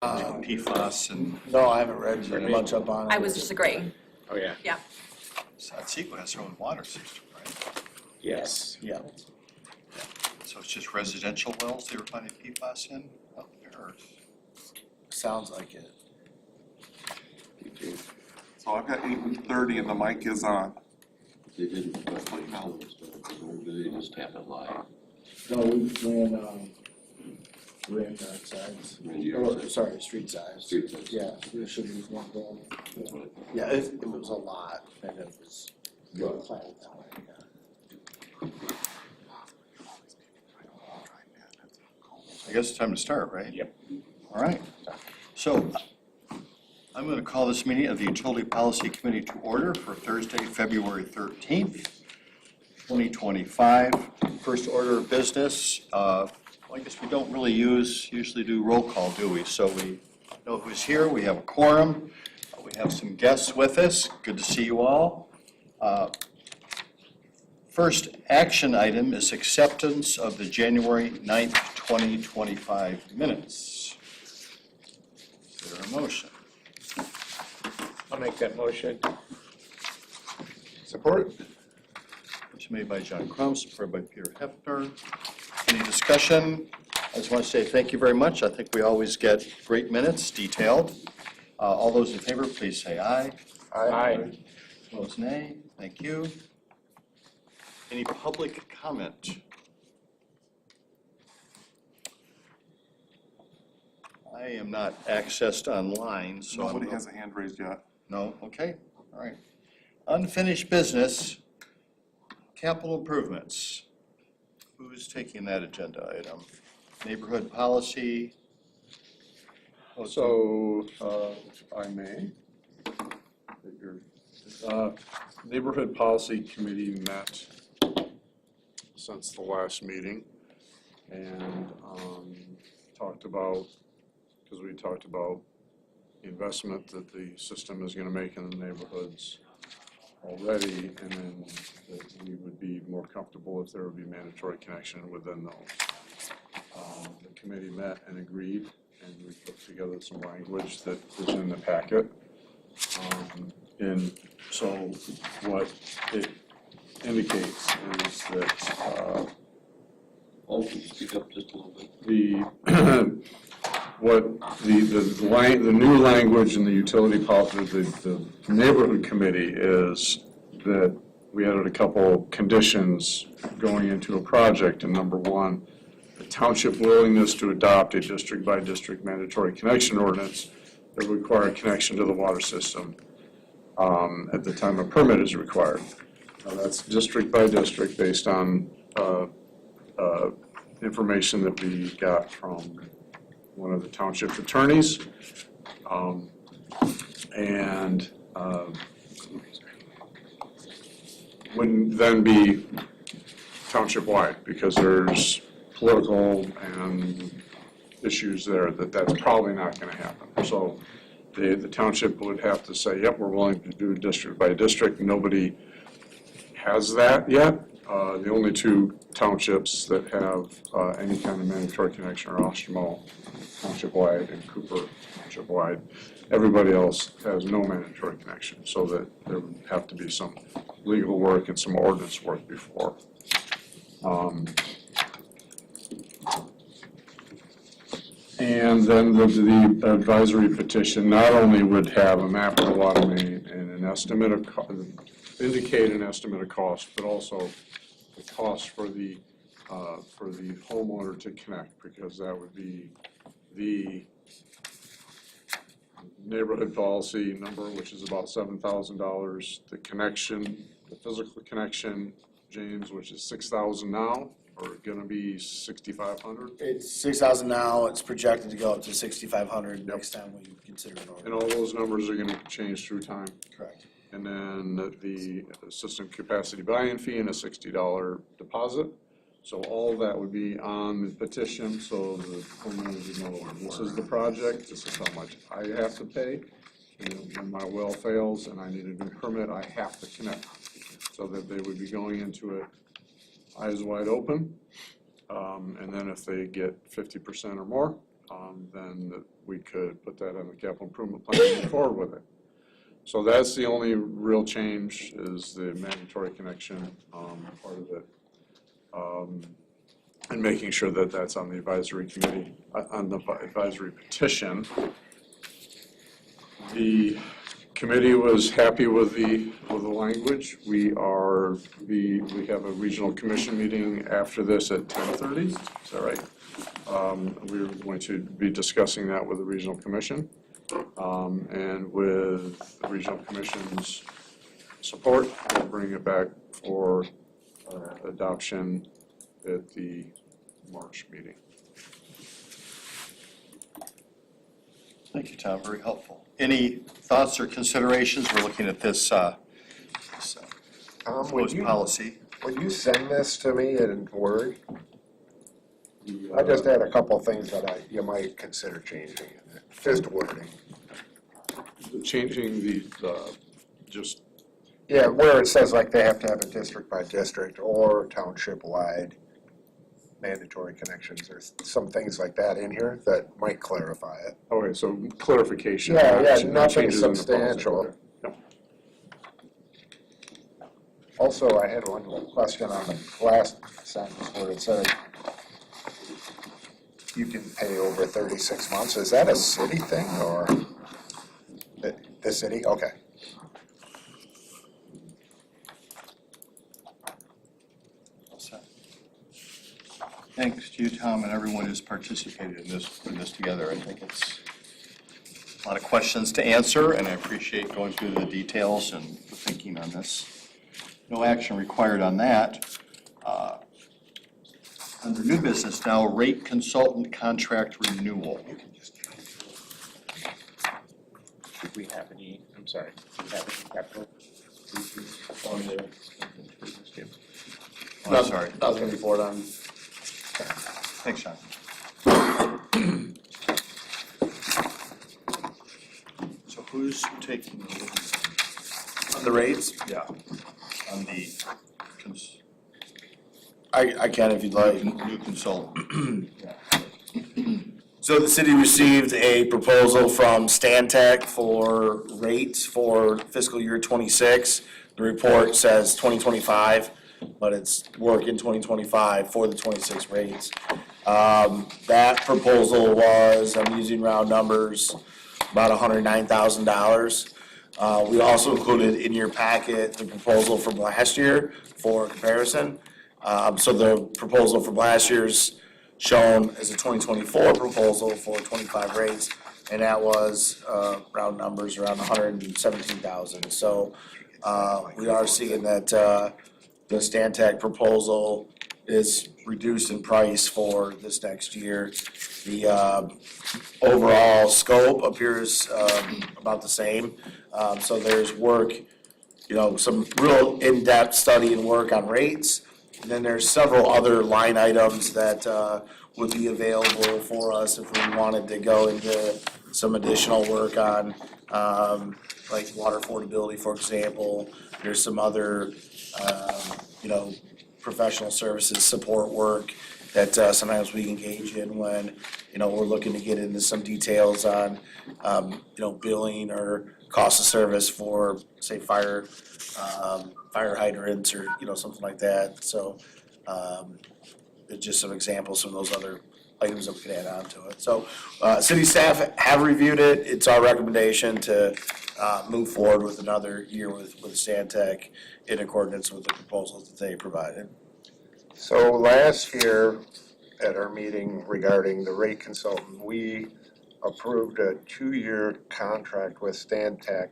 PFAS and No, I haven't read very much up on it. I was just agreeing. Oh, yeah. Yeah. Sequel has their own water system, right? Yes. Yeah. So it's just residential wells they were finding PFAS in up there? Sounds like it. So I've got 8:30 and the mic is on. They didn't put my calendar stuff, they just have it live. No, we ran dark sides. Oh, sorry, street sides. Street sides. Yeah, there should be one going. Yeah, it was a lot, and it was planned that way, yeah. I guess it's time to start, right? Yep. All right. So I'm going to call this meeting of the Utility Policy Committee to order for Thursday, February 13th, 2025. First order of business. I guess we don't really usually do roll call, do we? So we know who's here. We have a quorum. We have some guests with us. Good to see you all. First action item is acceptance of the January 9th, 2025 minutes. Is there a motion? I'll make that motion. Support? Motion made by John Crum, supported by Peter Hefner. Any discussion? I just want to say thank you very much. I think we always get great minutes, detailed. All those in favor, please say aye. Aye. Opposed, nay. Thank you. Any public comment? I am not accessed online, so Nobody has a hand raised yet. No? Okay, all right. Unfinished business, capital improvements. Who's taking that agenda item? Neighborhood policy? So, if I may, Neighborhood Policy Committee met since the last meeting and talked about, because we talked about the investment that the system is going to make in the neighborhoods already, and then that we would be more comfortable if there would be mandatory connection within those. The committee met and agreed, and we put together some language that is in the packet. And so what it indicates is that Speak up just a little bit. the new language in the utility policy, the neighborhood committee is that we added a couple conditions going into a project, and number one, the township willingness to adopt a district-by-district mandatory connection ordinance that would require a connection to the water system at the time a permit is required. Now, that's district-by-district based on information that we got from one of the township's attorneys, and wouldn't then be township-wide because there's political and issues there that's probably not going to happen. So the township would have to say, yep, we're willing to do district by district. Nobody has that yet. The only two townships that have any kind of mandatory connection are Oshtemo Township wide and Cooper Township wide. Everybody else has no mandatory connection, so that there would have to be some legal work and some ordinance work before. And then the advisory petition not only would have a map of the water main and an estimate of, indicate an estimate of cost, but also the cost for the homeowner to connect, because that would be the neighborhood policy number, which is about $7,000. The connection, the physical connection, James, which is $6,000 now, or gonna be $6,500. It's 6,000 now, it's projected to go up to 6,500 next time we consider an And order. all those numbers are gonna change through time. Correct. And then the system capacity buy-in fee and a $60 deposit. So all that would be on the petition, so the homeowners would know, this is the project, this is how much I have to pay. And when my well fails and I need a new permit, I have to connect. So that they would be going into it eyes wide open. And then if they get 50% or more, then we could put that on the capital improvement plan and move forward with it. So that's the only real change, is the mandatory connection part of it. And making sure that that's on the advisory committee, on the advisory petition. The committee was happy with the language. We have a regional commission meeting after this at 10:30, is that right? We're going to be discussing that with the regional commission. And with the regional commission's support, we'll bring it back for adoption at the March meeting. Thank you, Tom, very helpful. Any thoughts or considerations? We're looking at this proposed policy. Would you send this to me in Word? I just had a couple of things that you might consider changing in it, just wording. Changing the just, Yeah, where it says like they have to have a district by district or township-wide mandatory connections, there's some things like that in here that might clarify it. okay, so clarification. Yeah, not nothing changes in the policy. substantial. No. Also, I had one question on the last sentence where it said you can pay over 36 months. Is that a city thing or the city? Okay. Thanks to you, Tom, and everyone who's participated in this, putting this together. I think it's a lot of questions to answer, and I appreciate going through the details and the thinking on this. No action required on that. Under new business now, rate consultant contract renewal. Did we have any, I'm sorry, did we have any capital? On the business too? Oh, I'm sorry. I was gonna report on. Thanks, John. So who's taking the lead? On the rates, Yeah, on the I can if you'd like. new consultant. So the city received a proposal from Stantec for rates for fiscal year '26. The report says 2025, but it's work in 2025 for the '26 rates. That proposal was, I'm using round numbers, about $109,000. We also included in your packet the proposal from last year for comparison. So the proposal from last year's shown as a 2024 proposal for 25 rates, and that was, round numbers, around 117,000. So, we are seeing that, the Stantec proposal is reduced in price for this next year. The, overall scope appears, about the same. So there's work, some real in-depth study and work on rates. And then there's several other line items that would be available for us if we wanted to go into some additional work on, like water affordability, for example. There's some other, professional services support work that sometimes we engage in when, we're looking to get into some details on, billing or cost of service for, say, fire hydrants or, something like that. So, just some examples from those other items that we could add on to it. So, city staff have reviewed it. It's our recommendation to, move forward with another year with Stantec in accordance with the proposals that they provided. So last year at our meeting regarding the rate consultant, we approved a 2-year contract with Stantec,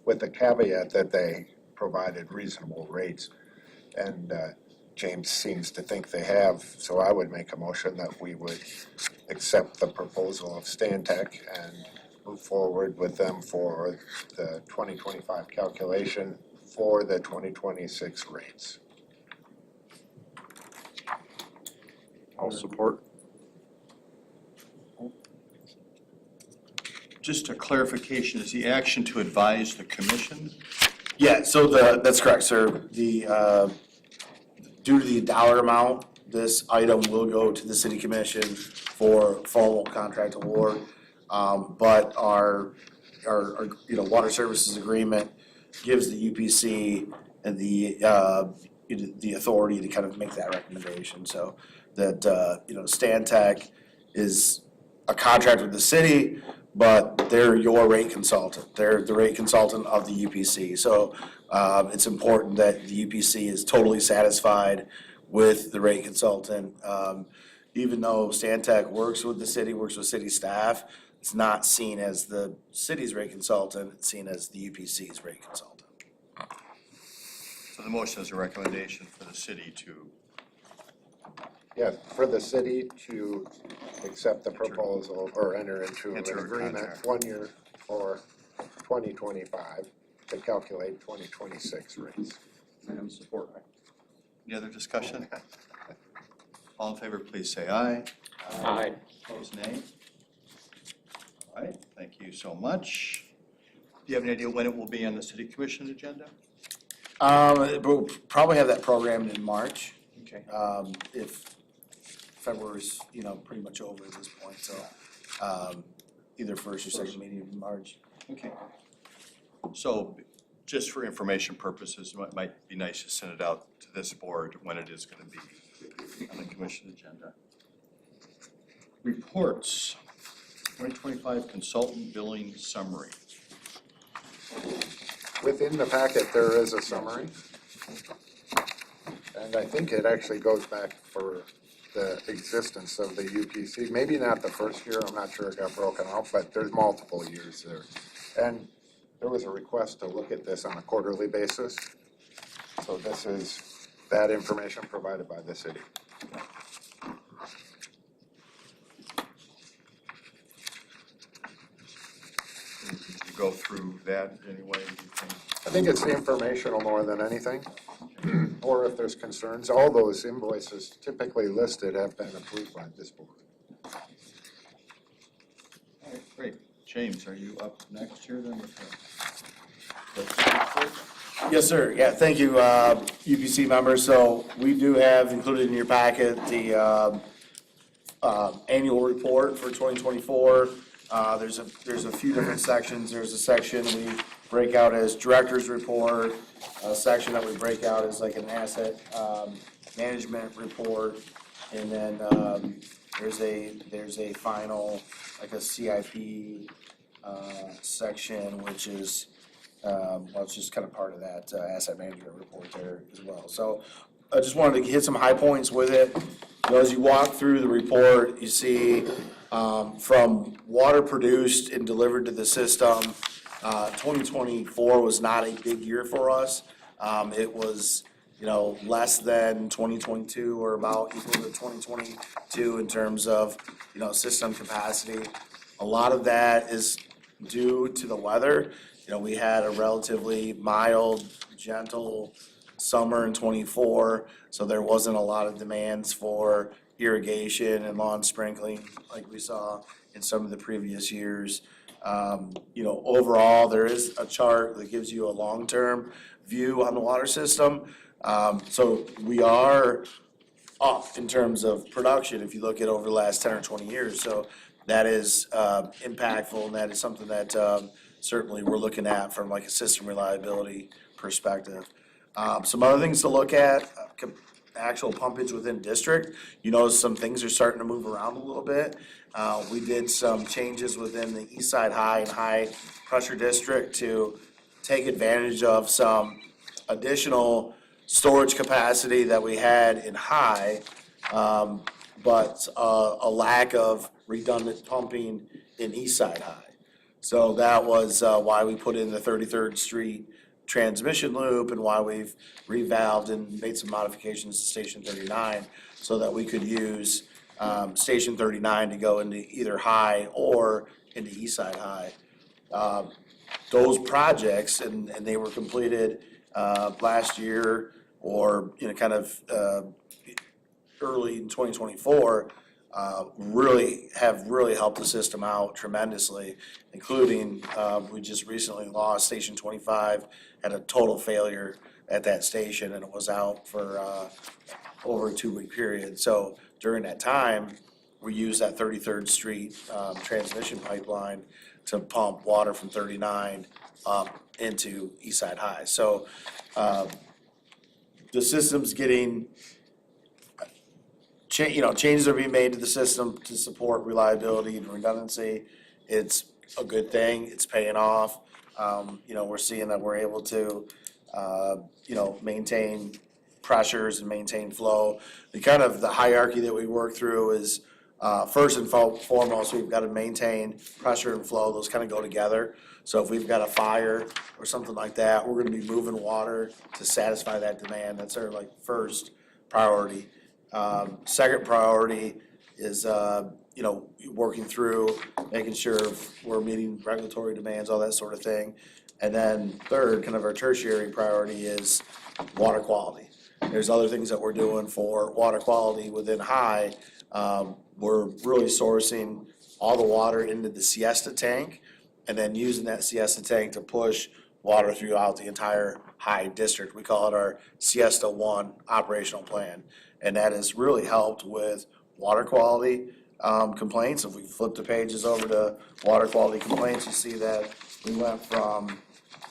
with the caveat that they provided reasonable rates. And James seems to think they have, so I would make a motion that we would accept the proposal of Stantec and move forward with them for the 2025 calculation for the 2026 rates. I'll support. Just a clarification, is the action to advise the commission? Yeah, so that's correct, sir. The, due to the dollar amount this item will go to the city commission for formal contract award. But our, water services agreement gives the UPC and the authority to kind of make that recommendation, so that, Stantec is a contract with the city, but they're your rate consultant. They're the rate consultant of the UPC. So it's important that the UPC is totally satisfied with the rate consultant. Even though Stantec works with the city, works with city staff, it's not seen as the city's rate consultant, it's seen as the UPC's rate consultant. So the motion is a recommendation for the city to, Yeah, for the city to accept the proposal or enter into an Enter a agreement, contract. 1 year for 2025 to calculate 2026 rates. And support. any other discussion? All in favor, please say aye. Aye. Opposed, nay. All right, thank you so much. Do you have any idea when it will be on the city commission agenda? We'll probably have that programmed in March, Okay. if February's, pretty much over at this point, so, either first or second meeting in March. Okay. So, just for information purposes, it might be nice to send it out to this board when it is gonna be on the commission agenda. Reports, 2025 consultant billing summary. Within the packet, there is a summary. And I think it actually goes back for the existence of the UPC, maybe not the first year, I'm not sure it got broken out, but there's multiple years there. And there was a request to look at this on a quarterly basis. So this is that information provided by the city. Did you go through that anyway, do you think? I think it's informational more than anything, or if there's concerns, all those invoices typically listed have been approved by this board. All right, great. James, are you up next here then with the? Yes, sir. Yeah, thank you, UPC members. So we do have included in your packet the annual report for 2024. There's a few different sections. There's a section we break out as director's report, a section that we break out as like an asset management report, and then there's a final, like a CIP section, which is it's just kind of part of that asset management report there as well. So I just wanted to hit some high points with it. As you walk through the report, you see from water produced and delivered to the system, 2024 was not a big year for us. It was, less than 2022 or about equal to 2022 in terms of, system capacity. A lot of that is due to the weather. We had a relatively mild, gentle summer in '24, so there wasn't a lot of demands for irrigation and lawn sprinkling like we saw in some of the previous years. Overall, there is a chart that gives you a long-term view on the water system. So we are up in terms of production if you look at over the last 10 or 20 years. So that is impactful, and that is something that certainly we're looking at from like a system reliability perspective. Some other things to look at, actual pumpage within district. Some things are starting to move around a little bit. We did some changes within the East Side High and High Pressure District to take advantage of some additional storage capacity that we had in High, but a lack of redundant pumping in East Side High. So that was why we put in the 33rd Street transmission loop and why we've revalved and made some modifications to Station 39 so that we could use Station 39 to go into either High or into East Side High. Those projects, and they were completed last year or kind of early in 2024, really helped the system out tremendously, including we just recently lost Station 25, had a total failure at that station, and it was out for over a 2-week period. So during that time, we use that 33rd Street transmission pipeline to pump water from 39 up into East Side High. So the system's getting, changes are being made to the system to support reliability and redundancy. It's a good thing, it's paying off. We're seeing that we're able to, maintain pressures and maintain flow. The hierarchy that we work through is, first and foremost, we've got to maintain pressure and flow, those kind of go together. So if we've got a fire or something like that, we're gonna be moving water to satisfy that demand, that's our first priority. Second priority is, working through, making sure we're meeting regulatory demands, all that sort of thing. And then third, kind of our tertiary priority is water quality. There's other things that we're doing for water quality within High. We're really sourcing all the water into the Siesta tank and then using that Siesta tank to push water throughout the entire High district. We call it our Siesta 1 operational plan. And that has really helped with water quality complaints. If we flip the pages over to water quality complaints, you see that we went from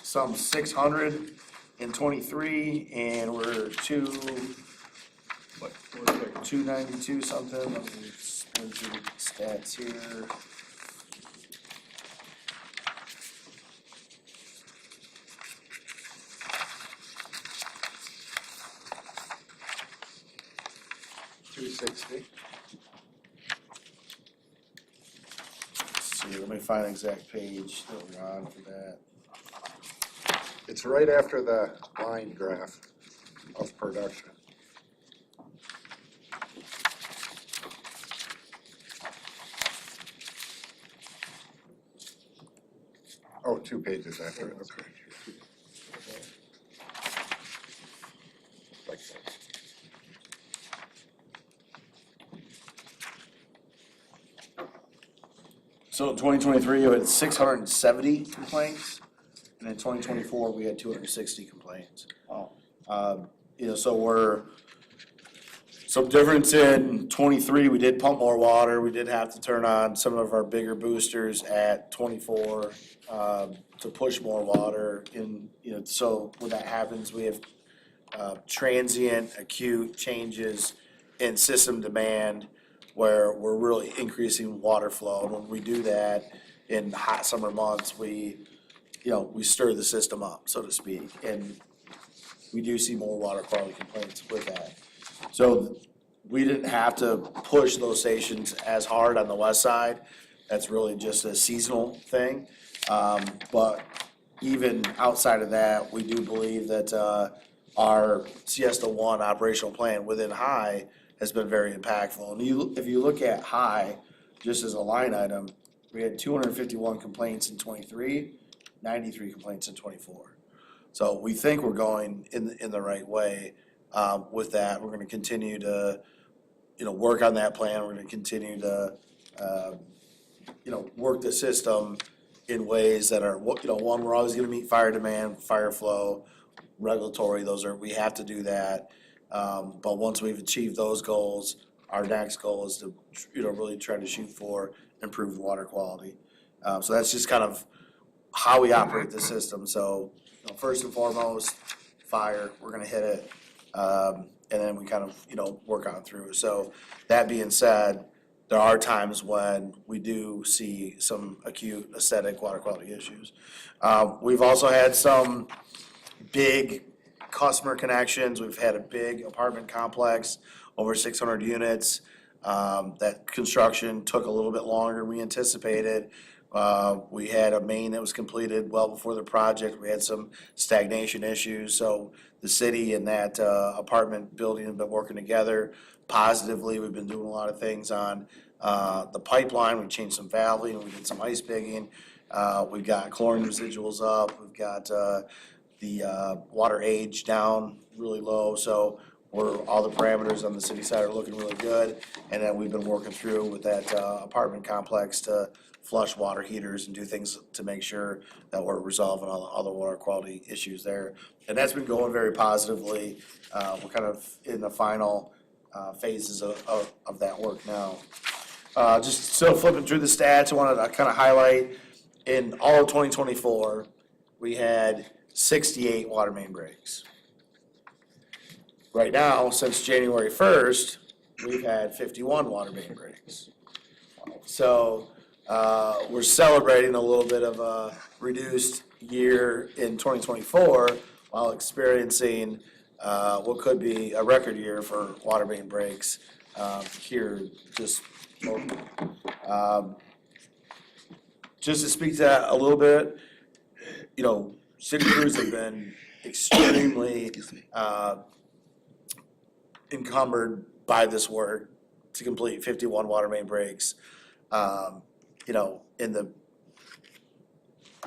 some 600 in '23 and we're to, what, we're like 292 something. Let me spin through the stats here. $260. See, let me find the exact page that we're on for that. It's right after the line graph of production. Oh, 2 pages after it, okay. Like that. So in 2023, we had 670 complaints, and in 2024, we had 260 complaints. Wow. Some difference in '23, we did pump more water, we did have to turn on some of our bigger boosters at '24 to push more water in, so when that happens, we have transient, acute changes in system demand where we're really increasing water flow. And when we do that in hot summer months, we stir the system up, so to speak, and we do see more water quality complaints with that. So we didn't have to push those stations as hard on the west side. That's really just a seasonal thing. But even outside of that, we do believe that our Siesta 1 operational plan within High has been very impactful. And if you look at High, just as a line item, we had 251 complaints in '23, 93 complaints in '24. So we think we're going in the right way with that. We're gonna continue to, work on that plan. We're gonna continue to, work the system in ways that are, one, we're always gonna meet fire demand, fire flow, regulatory, we have to do that. But once we've achieved those goals, our next goal is to, really try to shoot for improved water quality. So that's just kind of how we operate the system. So, first and foremost, fire, we're gonna hit it. And then we kind of, work on through. So that being said, there are times when we do see some acute aesthetic water quality issues. We've also had some big customer connections. We've had a big apartment complex, over 600 units. That construction took a little bit longer than we anticipated. We had a main that was completed well before the project. We had some stagnation issues. So the city and that apartment building have been working together positively. We've been doing a lot of things on the pipeline. We changed some valving, we did some ice pigging. We've got chlorine residuals up. We've got the water age down really low. So all the parameters on the city side are looking really good. And then we've been working through with that apartment complex to flush water heaters and do things to make sure that we're resolving all the water quality issues there. And that's been going very positively. We're kind of in the final phases of that work now. Just still flipping through the stats, I wanted to kind of highlight, in all of 2024, we had 68 water main breaks. Right now, since January 1st, we've had 51 water main breaks. So we're celebrating a little bit of a reduced year in 2024 while experiencing what could be a record year for water main breaks here just locally. Just to speak to that a little bit, you know, city crews have been extremely encumbered by this work to complete 51 water main breaks. You know, in the,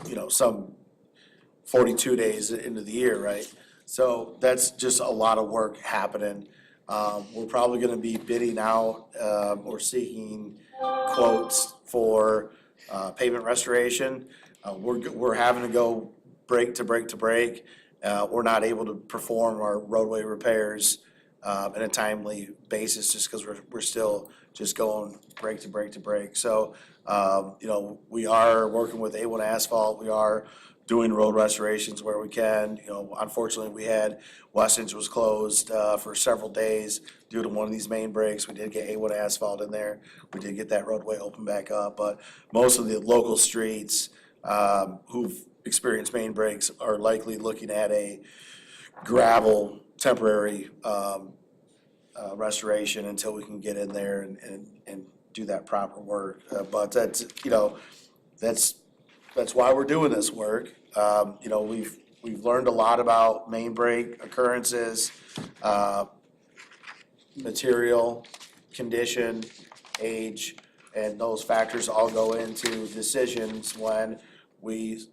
you know, some 42 days into the year, right? So that's just a lot of work happening. We're probably gonna be bidding out, or seeking quotes for, pavement restoration. We're having to go break to break to break. We're not able to perform our roadway repairs, in a timely basis just because we're still just going break to break to break. So, you know, we are working with A1 Asphalt. We are doing road restorations where we can. You know, unfortunately, we had Weston's was closed for several days due to one of these main breaks. We did get A1 Asphalt in there. We did get that roadway open back up, but most of the local streets who've experienced main breaks are likely looking at a gravel temporary restoration until we can get in there and do that proper work. But that's, you know, that's why we're doing this work. You know, we've learned a lot about main break occurrences, material, condition, age, and those factors all go into decisions when we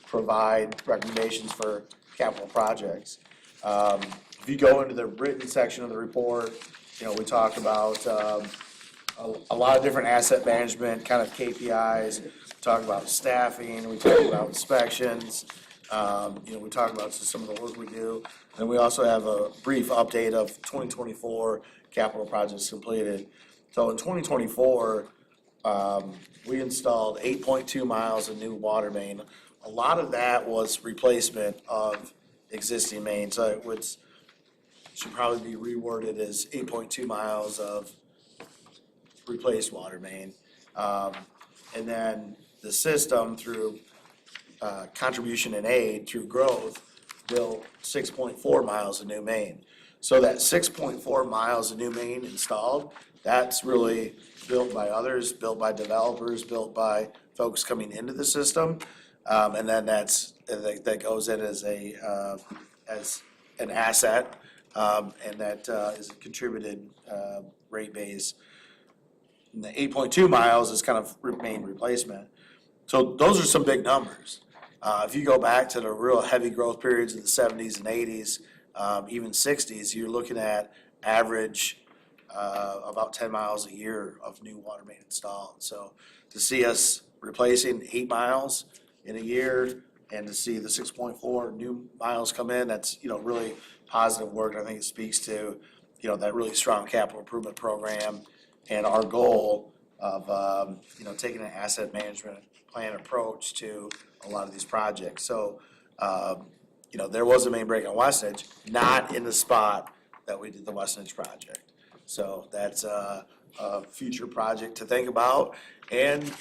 provide recommendations for capital projects. If you go into the written section of the report, you know, we talk about a lot of different asset management kind of KPIs. We talk about staffing, we talk about inspections, you know, we talk about some of the work we do. And we also have a brief update of 2024 capital projects completed. So in 2024, we installed 8.2 miles of new water main. A lot of that was replacement of existing main, so it should probably be reworded as 8.2 miles of replaced water main. And then the system through contribution and aid through growth built 6.4 miles of new main. So that 6.4 miles of new main installed, that's really built by others, built by developers, built by folks coming into the system. And then that goes in as an asset, and that is a contributed rate base. And the 8.2 miles is kind of main replacement. So those are some big numbers. If you go back to the real heavy growth periods of the 70s and 80s, even 60s, you're looking at average about 10 miles a year of new water main installed. So to see us replacing 8 miles in a year and to see the 6.4 new miles come in, that's, you know, really positive work. I think it speaks to, you know, that really strong capital improvement program and our goal of, you know, taking an asset management plan approach to a lot of these projects. So, you know, there was a main break on Weston's, not in the spot that we did the Weston's project. So that's a future project to think about. And,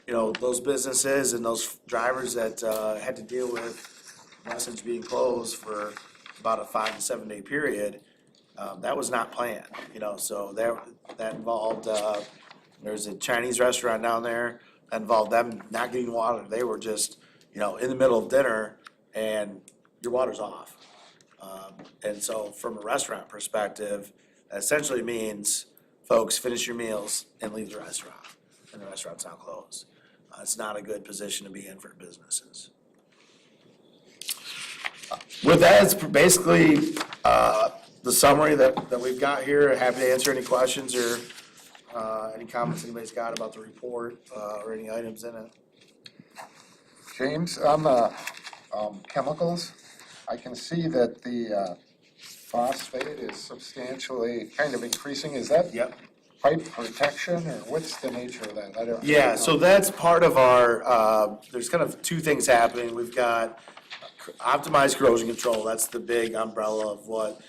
you know, those businesses and those drivers that had to deal with Weston's being closed for about a 5 to 7 day period, that was not planned, you know, so that involved, there's a Chinese restaurant down there, that involved them not getting water. They were just, you know, in the middle of dinner and your water's off. And so from a restaurant perspective, that essentially means, folks, finish your meals and leave the restaurant, and the restaurant's now closed. It's not a good position to be in for businesses. With that, it's basically the summary that we've got here. Happy to answer any questions or any comments anybody's got about the report or any items in it. James, on the chemicals, I can see that phosphate is substantially kind of increasing. Is that Yep. pipe protection or what's the nature of that? I don't Yeah, know. so that's part of our, there's kind of two things happening. We've got optimized corrosion control, that's the big umbrella of what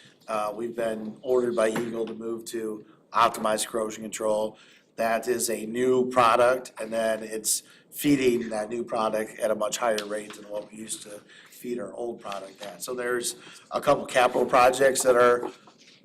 we've been ordered by Eagle to move to, optimized corrosion control. That is a new product, and then it's feeding that new product at a much higher rate than what we used to feed our old product at. So there's a couple capital projects that are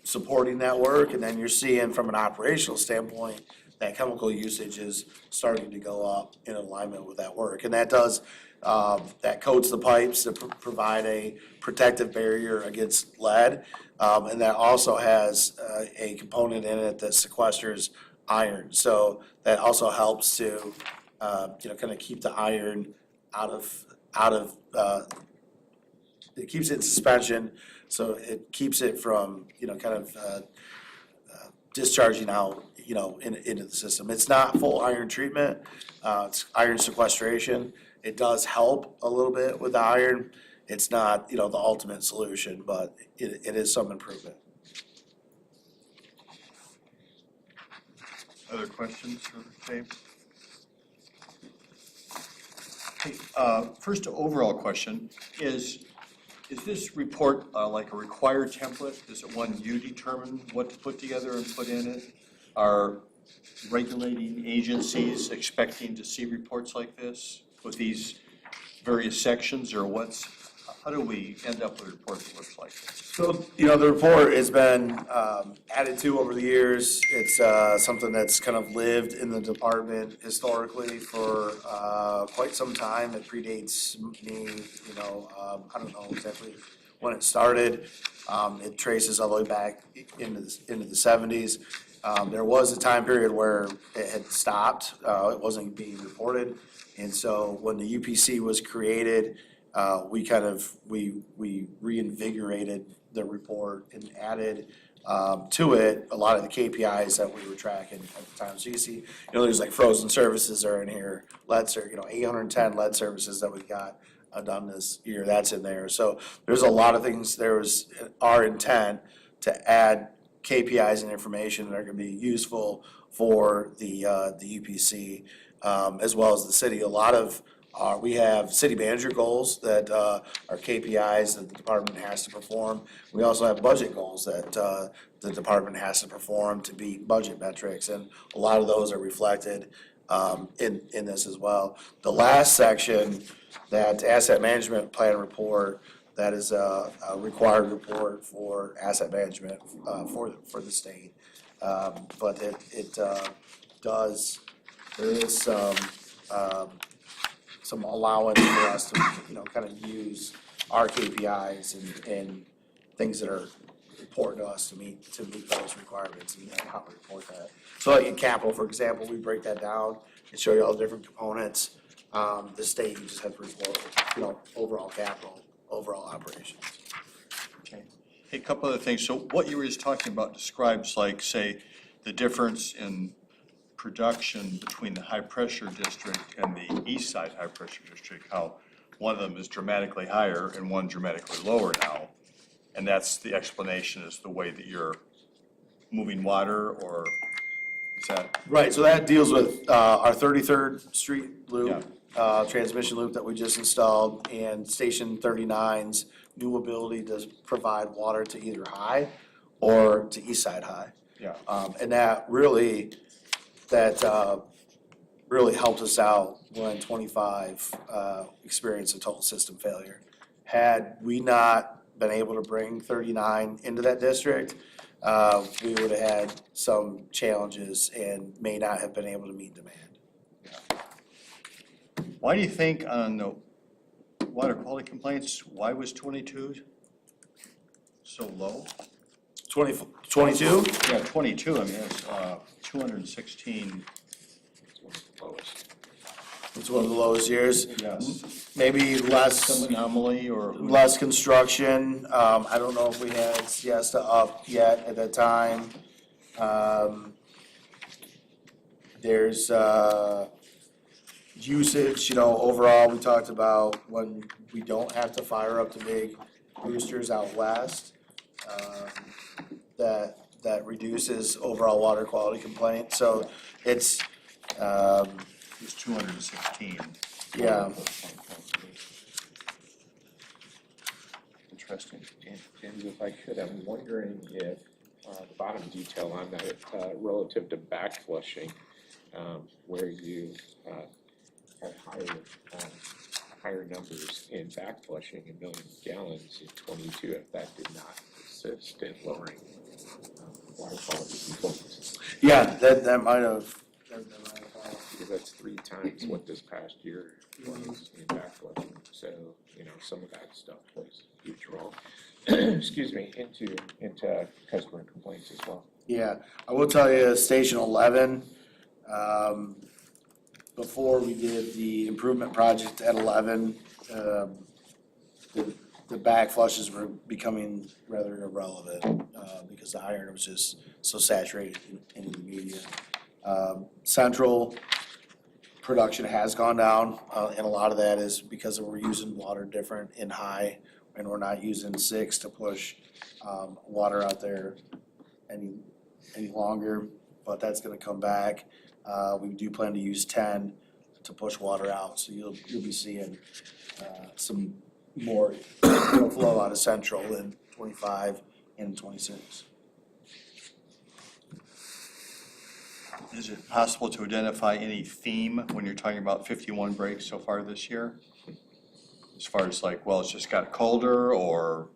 supporting that work, and then you're seeing from an operational standpoint, that chemical usage is starting to go up in alignment with that work. And that does, that coats the pipes to provide a protective barrier against lead. And that also has a component in it that sequesters iron. So that also helps to, kind of keep the iron out of, it keeps it in suspension, so it keeps it from, discharging out, into the system. It's not full iron treatment, it's iron sequestration. It does help a little bit with the iron. It's not, the ultimate solution, but it is some improvement. Other questions for Dave? Hey, first overall question is this report like a required template? Is it one you determine what to put together and put in it? Are regulating agencies expecting to see reports like this with these various sections, or how do we end up with a report that looks like this? So, the report has been added to over the years. It's something that's kind of lived in the department historically for quite some time. It predates me, I don't know exactly when it started. It traces all the way back into the 70s. There was a time period where it had stopped. It wasn't being reported. And so when the UPC was created, we reinvigorated the report and added to it a lot of the KPIs that we were tracking at the time. So you see, there's like frozen services are in here, 810 lead services that we got done this year, that's in there. So there's a lot of things. There was our intent to add KPIs and information that are going to be useful for the UPC as well as the city. A lot of we have city manager goals that are KPIs that the department has to perform. We also have budget goals that the department has to perform to beat budget metrics, and a lot of those are reflected in this as well. The last section, that asset management plan report, that is a required report for asset management for the state. But it does, there is some allowance for us to, kind of use our KPIs and things that are important to us to meet those requirements and how to report that. So like in capital, for example, we break that down and show you all the different components. The state, you just have to report, overall capital, overall operations. Okay. Hey, a couple other things. So what you were just talking about describes, like, say, the difference in production between the high-pressure district and the east side high-pressure district, how one of them is dramatically higher and one dramatically lower now. And that's the explanation, is the way that you're moving water, or is that? Right, so that deals with our 33rd Street loop, transmission loop that we just installed, and Station 39's new ability to provide water to either high or to east side high. Yeah. And that really helped us out when 25 experienced a total system failure. Had we not been able to bring 39 into that district, we would have had some challenges and may not have been able to meet demand. Why do you think on the water quality complaints, why was 22 so low? 22? Yeah, 22, I mean, it's 216. It's one of the lowest years. Yes. Maybe Some less anomaly or? construction. I don't know if we had Siesta up yet at that time. There's usage, overall, we talked about when we don't have to fire up the big boosters out west. that reduces overall water quality complaints. So it's, It's 216. yeah, Interesting. And if I could, I'm wondering if the bottom detail on that, relative to back flushing, where you had higher numbers in back flushing, 1 million gallons in '22, if that did not assist in lowering water quality complaints. yeah, that might have. Because that's 3 times what this past year was in back flushing. So, some of that stuff plays a huge role, excuse me, into customer complaints as well. Yeah, I will tell you, Station 11, before we did the improvement project at 11, the back flushes were becoming rather irrelevant, because the iron was just so saturated in the media. Central production has gone down, and a lot of that is because we're using water different in high, and we're not using 6 to push water out there any longer, but that's gonna come back. We do plan to use 10 to push water out, so you'll be seeing some more flow out of Central in 25 and 26. Is it possible to identify any theme when you're talking about 51 breaks so far this year? As far as like, well, it's just got colder or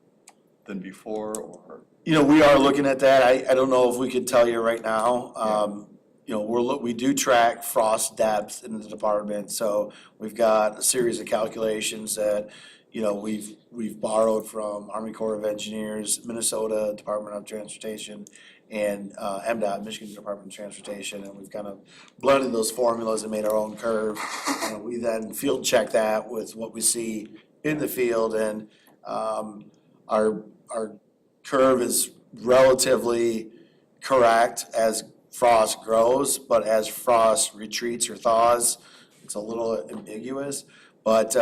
than before, or? We are looking at that. I don't know if we could tell you right now. We do track frost depth in the department, so we've got a series of calculations that, we've borrowed from Army Corps of Engineers, Minnesota Department of Transportation, and MDOT, Michigan Department of Transportation, and we've kind of blended those formulas and made our own curve. We then field check that with what we see in the field, and our curve is relatively correct as frost grows, but as frost retreats or thaws, it's a little ambiguous. But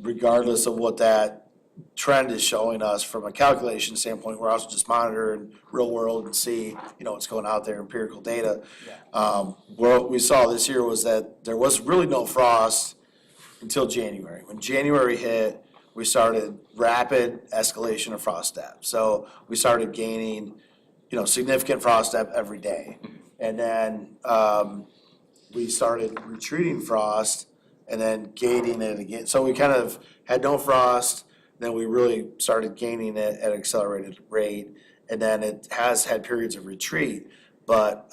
regardless of what that trend is showing us from a calculation standpoint, we're also just monitoring real world and see, what's going out there, empirical data. What we saw this year was that there was really no frost until January. When January hit, we started rapid escalation of frost depth. So we started gaining, significant frost depth every day. And then we started retreating frost and then gaining it again. So we kind of had no frost, then we really started gaining it at an accelerated rate. And then it has had periods of retreat, but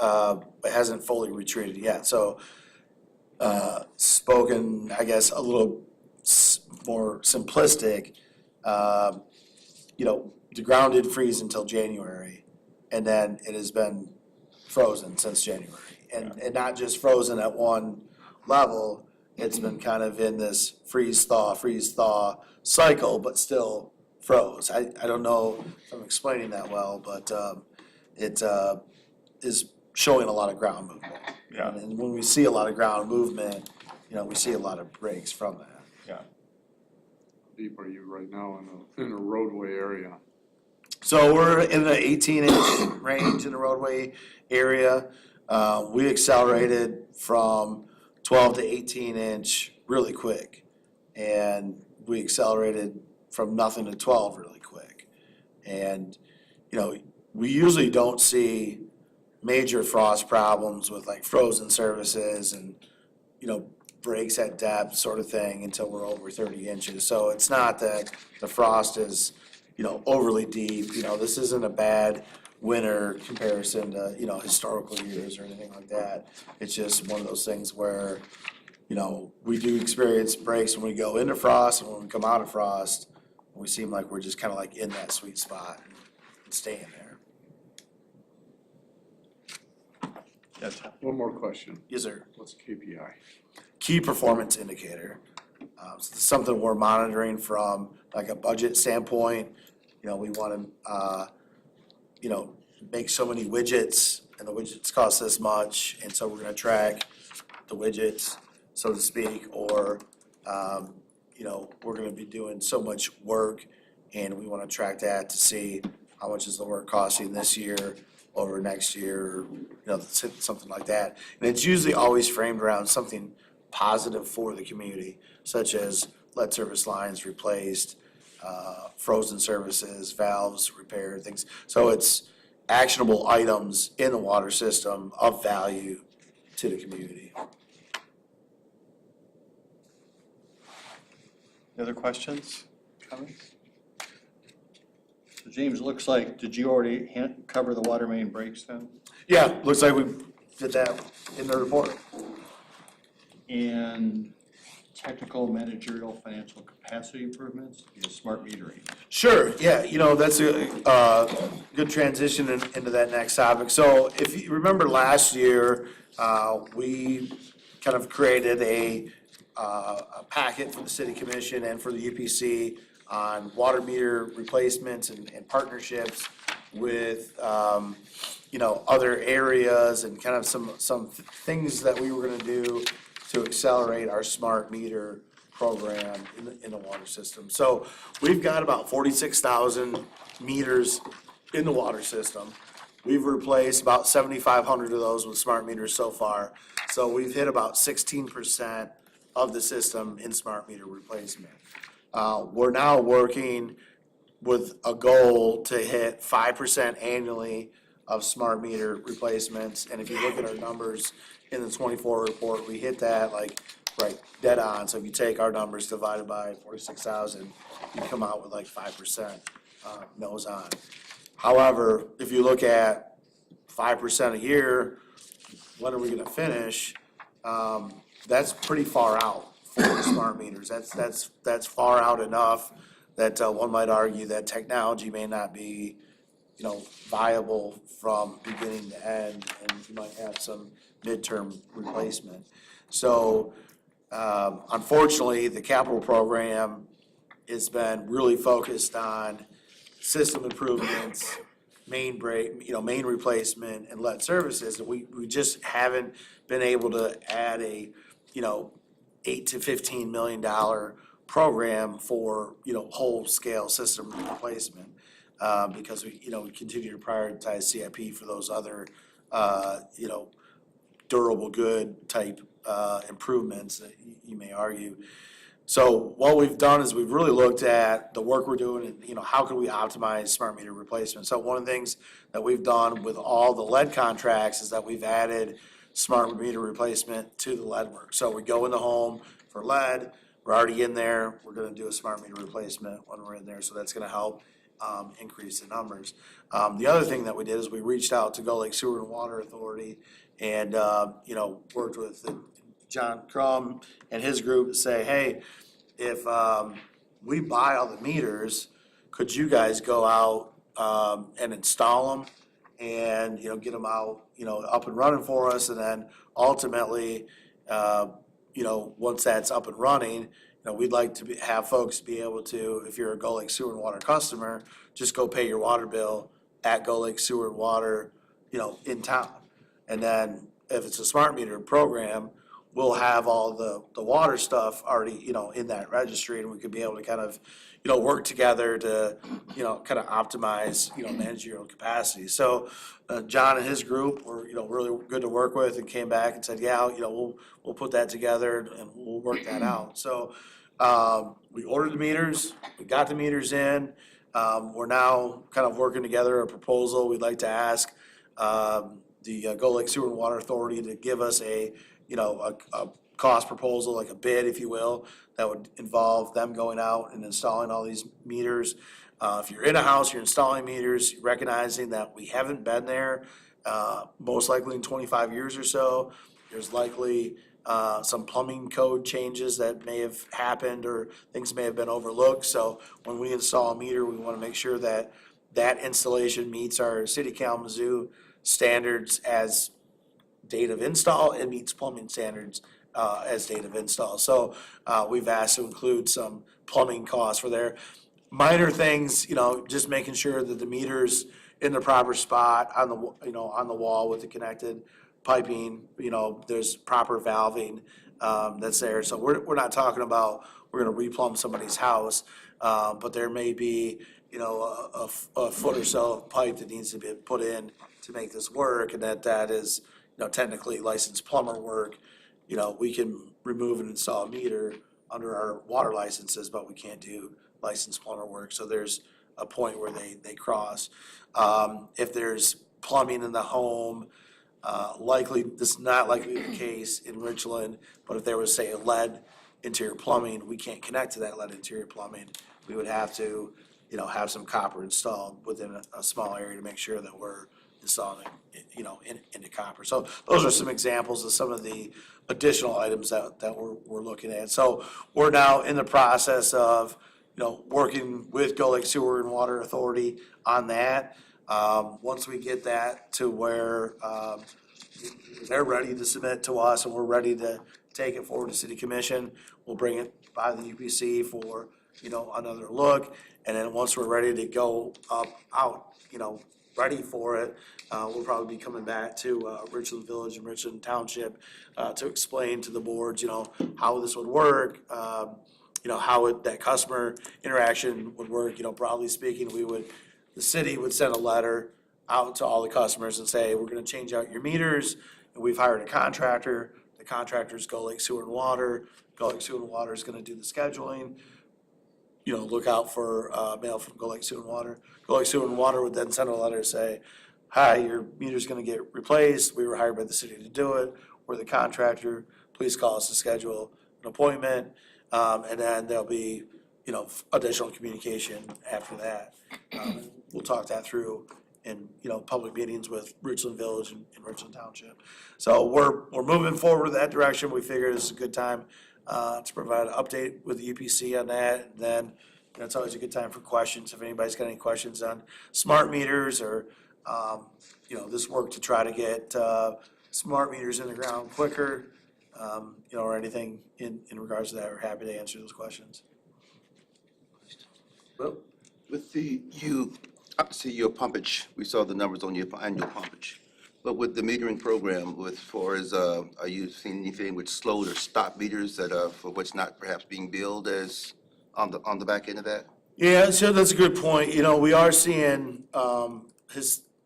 it hasn't fully retreated yet. So spoken, I guess, a little more simplistic, the ground did freeze until January, and then it has been frozen since January. And not just frozen at one level, it's been kind of in this freeze thaw cycle, but still froze. I don't know if I'm explaining that well, but it is showing a lot of ground movement. Yeah. And when we see a lot of ground movement, we see a lot of breaks from that. Yeah. How deep are you right now in a roadway area? So we're in the 18-inch range in the roadway area. We accelerated from 12 to 18-inch really quick. And we accelerated from nothing to 12 really quick. And, we usually don't see major frost problems with like frozen surfaces and, breaks at depth sort of thing until we're over 30 inches. So it's not that the frost is, overly deep. This isn't a bad winter comparison to, historical years or anything like that. It's just one of those things where, we do experience breaks when we go into frost, and when we come out of frost, we seem like we're just kind of like in that sweet spot and staying there. Yes. One more question. Yes, sir. What's KPI? Key performance indicator. So it's something we're monitoring from like a budget standpoint. We want to, make so many widgets, and the widgets cost this much, and so we're gonna track the widgets, so to speak, or, we're gonna be doing so much work and we wanna track that to see how much is the work costing this year over next year, something like that. And it's usually always framed around something positive for the community, such as lead service lines replaced, frozen services, valves repaired, things. So it's actionable items in the water system of value to the community. Any other questions, comments? So James, looks like, did you already cover the water main breaks then? Yeah, looks like we did that in the report. And technical, managerial, financial capacity improvements is smart metering. Sure, yeah, that's a good transition into that next topic. So if you remember last year, we kind of created a packet for the city commission and for the UPC on water meter replacements and partnerships with, other areas and kind of some things that we were gonna do to accelerate our smart meter program in the water system. So we've got about 46,000 meters in the water system. We've replaced about 7,500 of those with smart meters so far. So we've hit about 16% of the system in smart meter replacement. We're now working with a goal to hit 5% annually of smart meter replacements. And if you look at our numbers in the 24 report, we hit that right dead on. So if you take our numbers divided by 46,000, you come out with 5% nose on. However, if you look at 5% a year, when are we gonna finish? That's pretty far out for the smart meters. That's far out enough that one might argue that technology may not be, viable from beginning to end, and you might have some midterm replacement. So, unfortunately, the capital program has been really focused on system improvements, main replacement, and lead services. And we just haven't been able to add a, $8 to $15 million program for, whole scale system replacement. Because we continue to prioritize CIP for those other, durable good type, improvements that you may argue. So what we've done is we've really looked at the work we're doing and, how can we optimize smart meter replacement. So one of the things that we've done with all the lead contracts is that we've added smart meter replacement to the lead work. So we go in the home for lead, we're already in there, we're gonna do a smart meter replacement when we're in there, so that's gonna help increase the numbers. The other thing that we did is we reached out to Gull Lake Sewer and Water Authority and, worked with John Crum and his group to say, hey, if we buy all the meters, could you guys go out and install them and, get them out, up and running for us? And then ultimately, once that's up and running, we'd like to have folks be able to, if you're a Gull Lake Sewer and Water customer, just go pay your water bill at Gull Lake Sewer and Water, in town. And then if it's a smart meter program, we'll have all the water stuff already, in that registry, and we could be able to kind of, work together to, kind of optimize, managerial capacity. So John and his group were, really good to work with and came back and said, yeah, we'll put that together and we'll work that out. So we ordered the meters, we got the meters in. We're now kind of working together a proposal. We'd like to ask the Gull Lake Sewer and Water Authority to give us a cost proposal, like a bid, if you will, that would involve them going out and installing all these meters. If you're in a house, you're installing meters, recognizing that we haven't been there, most likely in 25 years or so. There's likely some plumbing code changes that may have happened or things may have been overlooked. So when we install a meter, we want to make sure that that installation meets our City of Kalamazoo standards as date of install and meets plumbing standards as date of install. So we've asked to include some plumbing costs for there. Minor things, just making sure that the meter's in the proper spot on the, on the wall with the connected piping, there's proper valving, that's there. So we're not talking about, we're gonna replumb somebody's house, but there may be, a foot or so of pipe that needs to be put in to make this work, and that is, technically licensed plumber work. We can remove and install a meter under our water licenses, but we can't do licensed plumber work, so there's a point where they cross. If there's plumbing in the home, this is not likely to be the case in Richland, but if there was, say, a lead interior plumbing, we can't connect to that lead interior plumbing. We would have to, have some copper installed within a small area to make sure that we're installing, into copper. So those are some examples of some of the additional items that we're looking at. So we're now in the process of, working with Gull Lake Sewer and Water Authority on that. Once we get that to where, they're ready to submit to us and we're ready to take it forward to city commission, we'll bring it by the UPC for, another look. And then once we're ready to go out, ready for it, we'll probably be coming back to, Richland Village and Richland Township, to explain to the boards, how this would work, how that customer interaction would work. Broadly speaking, the city would send a letter out to all the customers and say, we're gonna change out your meters, and we've hired a contractor. The contractor's Gull Lake Sewer and Water. Gull Lake Sewer and Water is gonna do the scheduling. Look out for, mail from Gull Lake Sewer and Water. Gull Lake Sewer and Water would then send a letter say, hi, your meter's gonna get replaced. We were hired by the city to do it. We're the contractor. Please call us to schedule an appointment. And then there'll be, additional communication after that. We'll talk that through in, public meetings with Richland Village and Richland Township. So we're moving forward in that direction. We figured it's a good time, to provide an update with the UPC on that. And then, it's always a good time for questions. If anybody's got any questions on smart meters or, this work to try to get, smart meters in the ground quicker, or anything in regards to that, we're happy to answer those questions. Well, With obviously your pumpage, we saw the numbers on your annual pumpage. But with the metering program, as far as, are you seeing anything with slowed or stopped meters that are, for what's not perhaps being billed as on the back end of that? yeah, so that's a good point. We are seeing,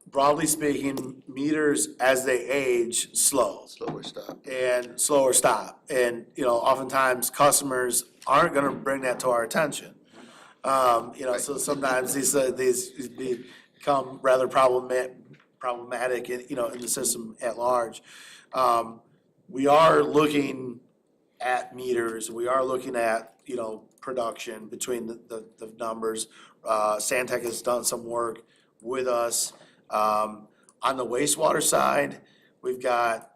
broadly speaking, meters as they age slow. Slow or stop? And slow or stop. And, oftentimes customers aren't gonna bring that to our attention. So sometimes these become rather problematic in, in the system at large. We are looking at meters, we are looking at, production between the numbers. Stantec has done some work with us. On the wastewater side, we've got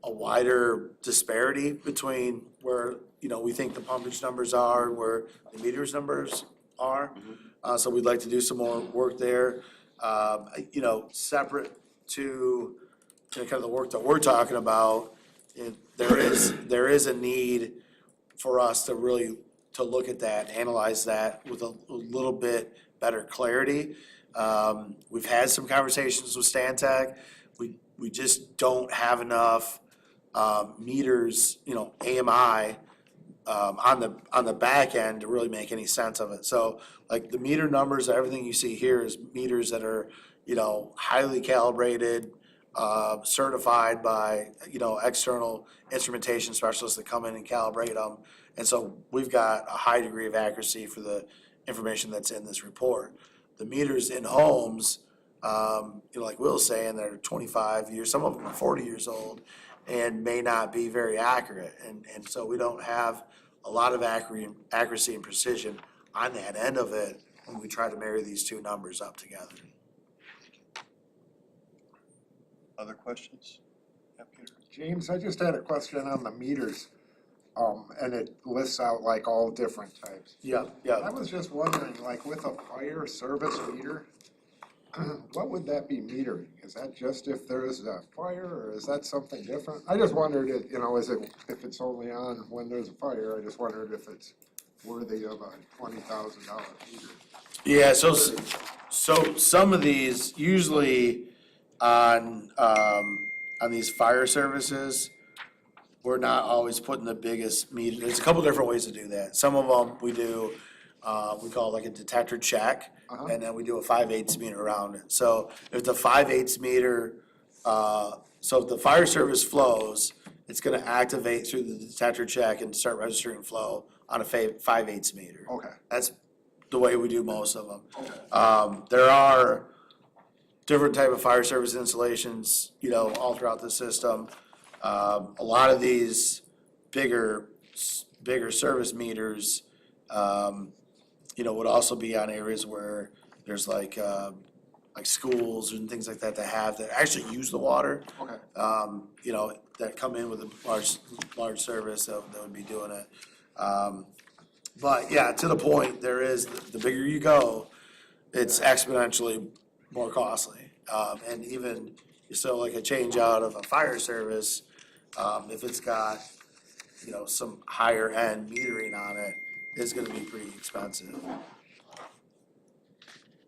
a wider disparity between where, we think the pumpage numbers are and where the meters numbers are. So we'd like to do some more work there. Separate to, kind of the work that we're talking about, there is a need for us to really, to look at that, analyze that with a little bit better clarity. We've had some conversations with Stantec. We just don't have enough meters, AMI, on the back end to really make any sense of it. So like the meter numbers, everything you see here is meters that are, highly calibrated, certified by, external instrumentation specialists that come in and calibrate them. And so we've got a high degree of accuracy for the information that's in this report. The meters in homes, like Will's saying, they're 25 years, some of them are 40 years old and may not be very accurate. And so we don't have a lot of accuracy and precision on that end of it when we try to marry these two numbers up together. Other questions? Yeah, Peter. James, I just had a question on the meters, and it lists out like all different types. Yeah. I was just wondering, like with a fire service meter, what would that be metering? Is that just if there is a fire, or is that something different? I just wondered, if it's only on when there's a fire, I just wondered if it's worthy of a $20,000 meter. Yeah, so some of these, usually on these fire services, we're not always putting the biggest meter. There's a couple different ways to do that. Some of them we do, we call it like a detector check, and then we do a 5/8 meter around it. So if the 5/8 meter, so if the fire service flows, it's gonna activate through the detector check and start registering flow on a 5/8 meter. Okay. That's the way we do most of them. There are different type of fire service installations, you know, all throughout the system. A lot of these bigger service meters, you know, would also be on areas where there's like schools and things like that that actually use the water. Okay. You know, that come in with a large service that would be doing it. But yeah, to the point, there is, the bigger you go, it's exponentially more costly. And even, so like a change out of a fire service, if it's got, you know, some higher end metering on it, is gonna be pretty expensive.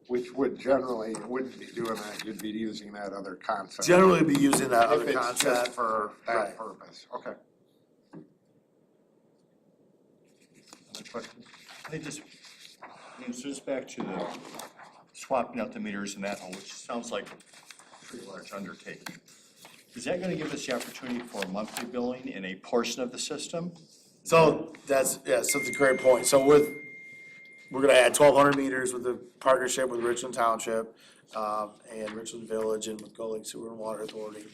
Which would generally, you wouldn't be doing that, you'd be using that other concept. Generally be using that If other it's just concept. for that Right. purpose, okay. Other questions? I just, so just back to the swapping out the meters and that, which sounds like a pretty large undertaking. Is that gonna give us the opportunity for monthly billing in a portion of the system? So that's, yeah, so it's a great point. So we're gonna add 1,200 meters with the partnership with Richland Township, and Richland Village and with Gull Lake Sewer and Water Authority.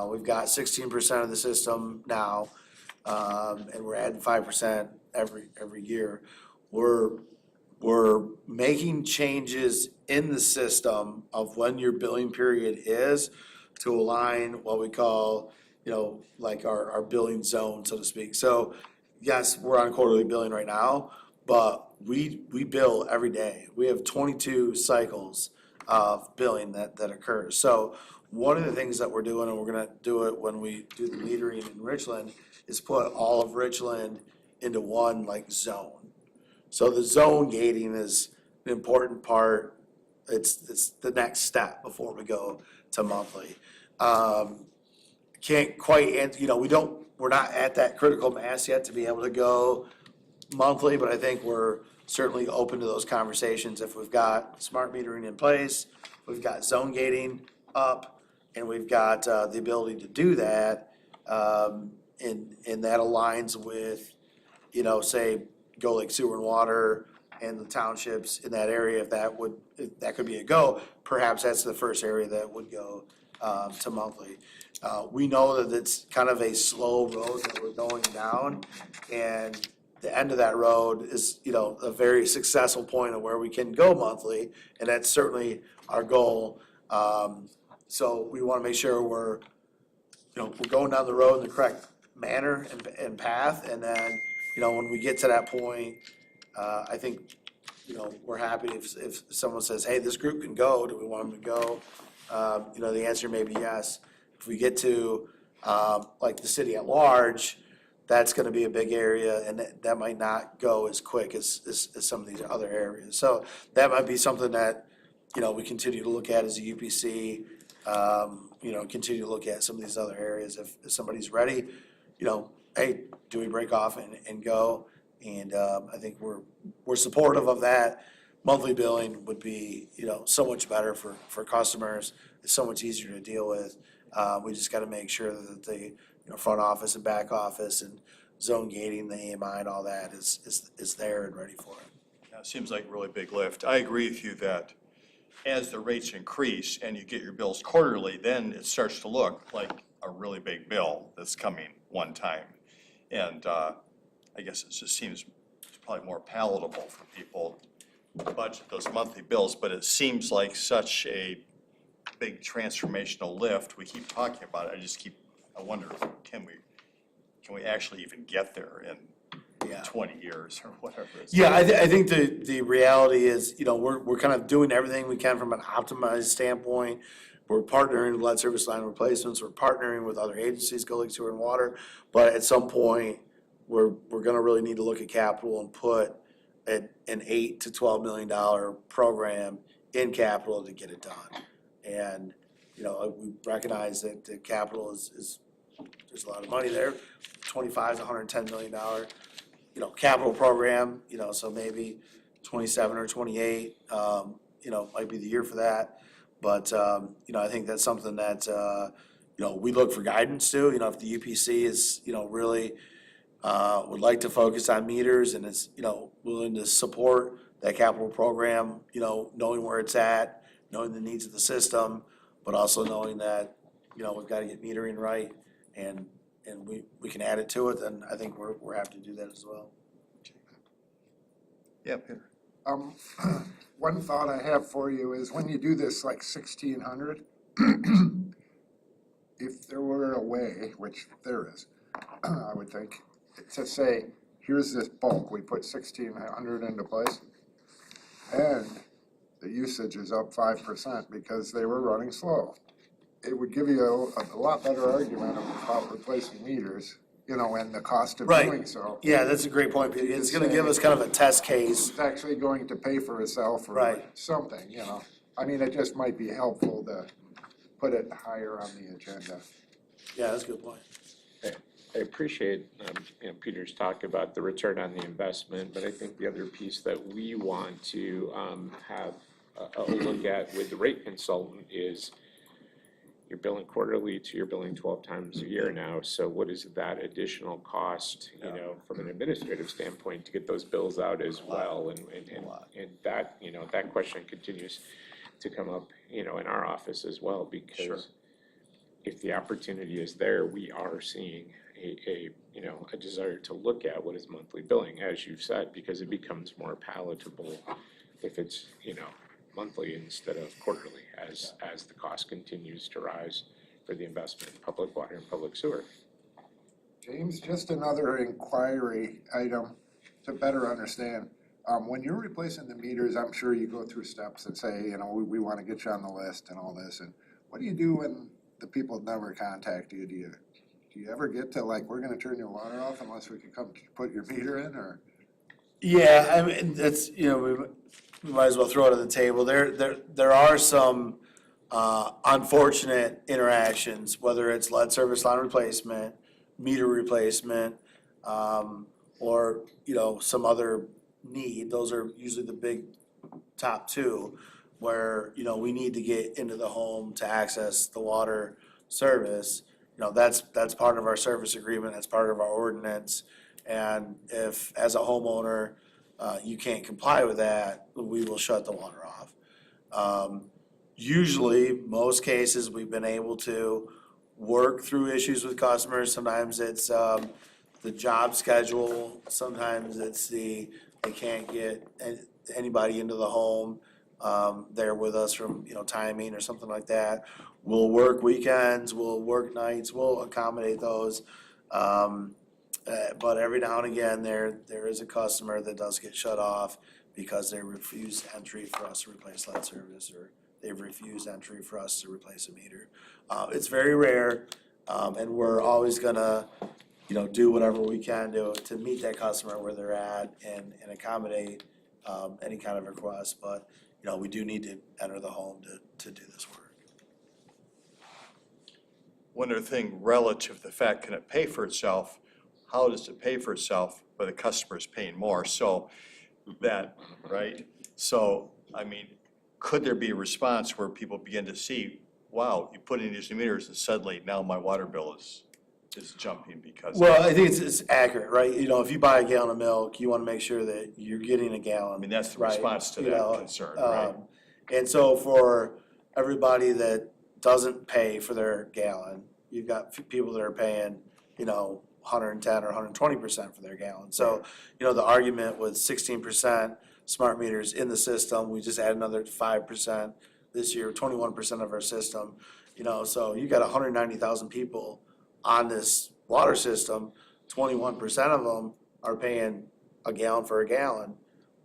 We've got 16% of the system now, and we're adding 5% every year. We're making changes in the system of when your billing period is to align what we call, you know, like our billing zone, so to speak. So yes, we're on quarterly billing right now, but we bill every day. We have 22 cycles of billing that occurs. So one of the things that we're doing, and we're gonna do it when we do the metering in Richland, is put all of Richland into one like zone. So the zone gating is an important part. It's the next step before we go to monthly. Can't quite, you know, we're not at that critical mass yet to be able to go monthly, but I think we're certainly open to those conversations. If we've got smart metering in place, we've got zone gating up, and we've got the ability to do that, and that aligns with, you know, say, Gull Lake Sewer and Water and the townships in that area, if that could be a go, perhaps that's the first area that would go to monthly. We know that it's kind of a slow road that we're going down, and the end of that road is, you know, a very successful point of where we can go monthly, and that's certainly our goal. So we wanna make sure we're going down the road in the correct manner and path, and then, you know, when we get to that point, I think, you know, we're happy if someone says, hey, this group can go, do we want them to go? You know, the answer may be yes. If we get to, like the city at large, that's gonna be a big area, and that might not go as quick as some of these other areas. So that might be something that, you know, we continue to look at as a UPC, you know, continue to look at some of these other areas. If somebody's ready, you know, hey, do we break off and go? And I think we're supportive of that. Monthly billing would be, you know, so much better for customers. It's so much easier to deal with. We just gotta make sure that the, you know, front office and back office and zone gating, the AMI and all that is there and ready for it. Yeah, it seems like a really big lift. I agree with you that as the rates increase and you get your bills quarterly, then it starts to look like a really big bill that's coming one time. And I guess it just seems probably more palatable for people to budget those monthly bills, but it seems like such a big transformational lift. We keep talking about it. I wonder, can we actually even get there in Yeah. 20 years or whatever it's. Yeah, I think the reality is, you know, we're kind of doing everything we can from an optimized standpoint. We're partnering with lead service line replacements, we're partnering with other agencies, Gull Lake Sewer and Water, but at some point, we're gonna really need to look at capital and put an $8 to $12 million program in capital to get it done. And, you know, we recognize that the capital is there's a lot of money there. 25 is $110 million, capital program, so maybe 27 or 28, might be the year for that. But, I think that's something that, we look for guidance to, if the UPC is, really, would like to focus on meters and is, willing to support that capital program, knowing where it's at, knowing the needs of the system, but also knowing that, we've got to get metering right and we can add it to it, then I think we're happy to do that as well. Yeah, Peter. One thought I have for you is when you do this like 1,600, if there were a way, which there is, I would think, to say, here's this bulk, we put 1,600 into place, and the usage is up 5% because they were running slow. It would give you a lot better argument about replacing meters, and the cost of Right. doing so. Yeah, that's a great point, Peter. It's gonna give us kind of a test case. It's actually going to pay for itself or Right. something, I mean, it just might be helpful to put it higher on the agenda. Yeah, that's a good point. I appreciate, Peter's talk about the return on the investment, but I think the other piece that we want to, have a look at with the rate consultant is you're billing quarterly to you're billing 12 times a year now, so what is that additional cost, from an administrative standpoint to get those bills out as well? And that, that question continues to come up, in our office as well, because if the opportunity is there, we are seeing a desire to look at what is monthly billing, as you've said, because it becomes more palatable if it's, monthly instead of quarterly, as the cost continues to rise for the investment in public water and public sewer. James, just another inquiry item to better understand. When you're replacing the meters, I'm sure you go through steps and say, we want to get you on the list and all this. And what do you do when the people never contact you? Do you ever get to like, we're going to turn your water off unless we can come put your meter in, or? Yeah, I mean, that's, we might as well throw it on the table. There are some unfortunate interactions, whether it's lead service line replacement, meter replacement, or, some other need. Those are usually the big top two, where, we need to get into the home to access the water service. That's part of our service agreement, that's part of our ordinance. And if, as a homeowner, you can't comply with that, we will shut the water off. Usually, most cases, we've been able to work through issues with customers. Sometimes it's the job schedule, sometimes it's they can't get anybody into the home there with us from, timing or something like that. We'll work weekends, we'll work nights, we'll accommodate those. But every now and again, there is a customer that does get shut off because they refuse entry for us to replace lead service, or they've refused entry for us to replace a meter. It's very rare, and we're always gonna, do whatever we can to meet that customer where they're at and accommodate any kind of request. But, we do need to enter the home to do this work. One other thing relative to the fact, can it pay for itself? How does it pay for itself, but the customer is paying more? So that, right? So, I mean, could there be a response where people begin to see, wow, you put in these new meters and suddenly now my water bill is jumping because. Well, I think it's accurate, right? If you buy a gallon of milk, you want to make sure that you're getting a gallon. I mean, that's the right? response to that concern, right? And so for everybody that doesn't pay for their gallon, you've got people that are paying, 110 or 120% for their gallon. So, the argument with 16% smart meters in the system, we just add another 5% this year, 21% of our system. So you got 190,000 people on this water system, 21% of them are paying a gallon for a gallon.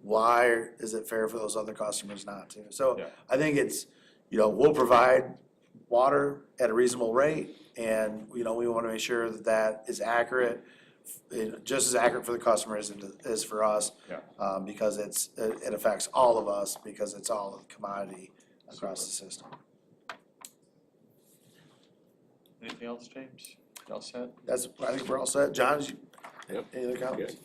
Why is it fair for those other customers not to? So Yeah. I think it's, we'll provide water at a reasonable rate, and, we want to make sure that that is accurate, just as accurate for the customer as it is for us. Yeah. Because it affects all of us, because it's all a commodity across the system. Anything else, James? You all set? I think we're all set. John, Yep. any other comments? Good.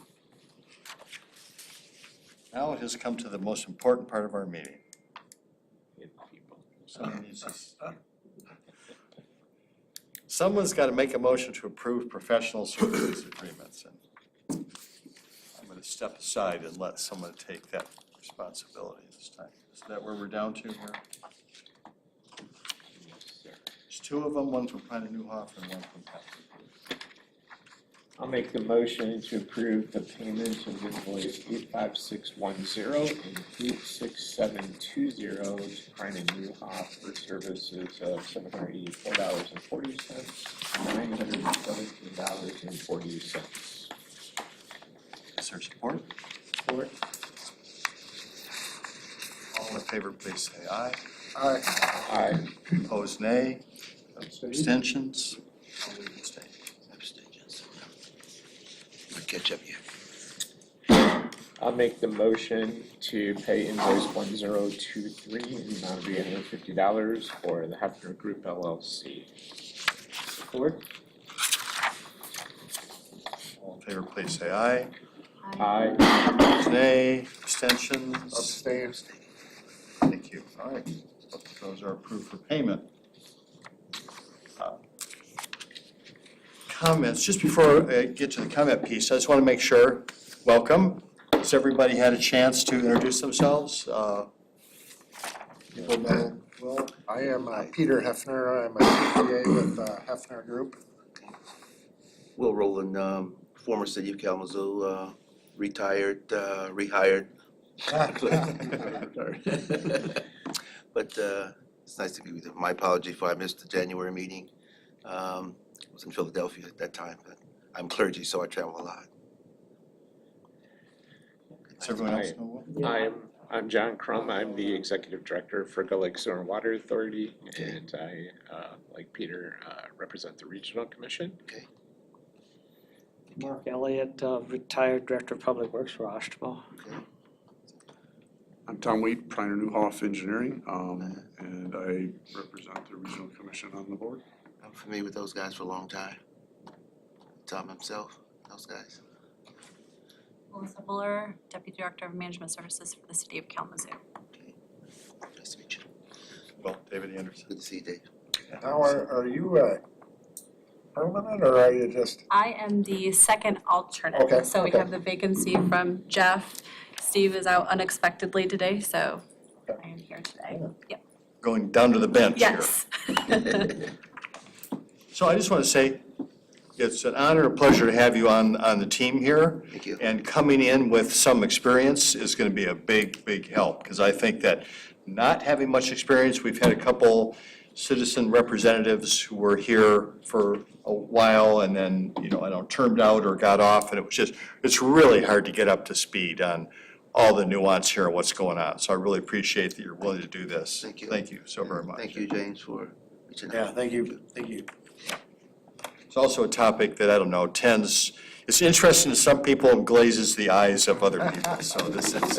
Now it has come to the most important part of our meeting. Good people. Someone's got to make a motion to approve professional services agreements. And I'm going to step aside and let someone take that responsibility this time. Is that where we're down to here? Yes, sir. There's two of them, one from Pine Newhoff and one from Pat. I'll make the motion to approve the payment of invoice 85610 and 86720 to Prine and Newhoff for services of $784.40, $917.40. Is there support? Support. All in favor, please say aye. Aye. Opposed, nay. Abstentions? I'll abstain. Abstentions. We'll catch up here. I'll make the motion to pay invoice 1023 in the amount of $850 for the Hefner Group LLC. Support. All in favor, please say aye. Aye. Opposed, nay. Abstentions? Abstain. Thank you. All right. Those are approved for payment. Comments, just before I get to the comment piece, I just want to make sure, welcome. Has everybody had a chance to introduce themselves? People know, well, I am Peter Hefner. I'm a CPA with Hefner Group. Will Rowland, former city of Kalamazoo, retired, rehired. But it's nice to be with you. My apology if I missed the January meeting. I was in Philadelphia at that time, but I'm clergy, so I travel a lot. does everyone else know? I'm John Crum. I'm the Executive Director for Gull Lake Sewer and Water Authority, and I, like Peter, represent the Regional Commission. Okay. Mark Elliott, retired Director of Public Works for Oshtemo. I'm Tom Wheat, Priner Newhoff Engineering, and I represent the Regional Commission on the board. I'm familiar with those guys for a long time. Tom himself, those guys. Melissa Buller, Deputy Director of Management Services for the City of Kalamazoo. Okay. Nice to meet you. Well, David Anderson. Good to see you, Dave. Now, are you permanent or are you just? I am the second alternate. Okay, So we okay. have the vacancy from Jeff. Steve is out unexpectedly today, so I am here today. Yep. Going down to the bench here. Yes. So I just want to say, it's an honor and pleasure to have you on the team here. Thank you. And coming in with some experience is going to be a big, big help, because I think that not having much experience, we've had a couple citizen representatives who were here for a while and then, termed out or got off, and it's really hard to get up to speed on all the nuance here and what's going on. So I really appreciate that you're willing to do this. Thank you. Thank you so very much. Thank you, James, for reaching out. Yeah, thank you. It's also a topic that, it's interesting to some people and glazes the eyes of other people. So this is,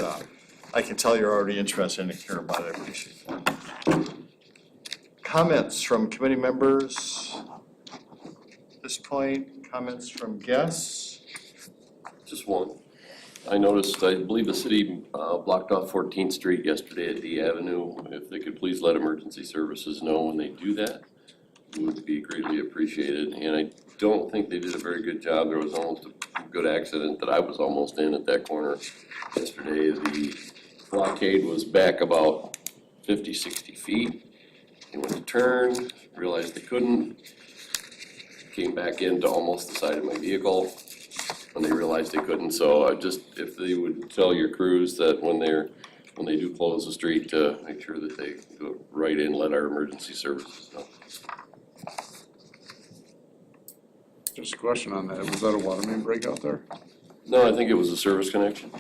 I can tell you're already interested and care about it. I appreciate that. Comments from committee members? At this point, comments from guests? Just one. I noticed, I believe the city blocked off 14th Street yesterday at D Avenue. If they could please let emergency services know when they do that, it would be greatly appreciated. And I don't think they did a very good job. There was almost a good accident that I was almost in at that corner yesterday. The blockade was back about 50, 60 feet. They went to turn, realized they couldn't, came back into almost the side of my vehicle when they realized they couldn't. So if they would tell your crews that when they do close the street, to make sure that they go right in, let our emergency services know. Just a question on that. Was that a water main break out there? No, I think it was a service connection.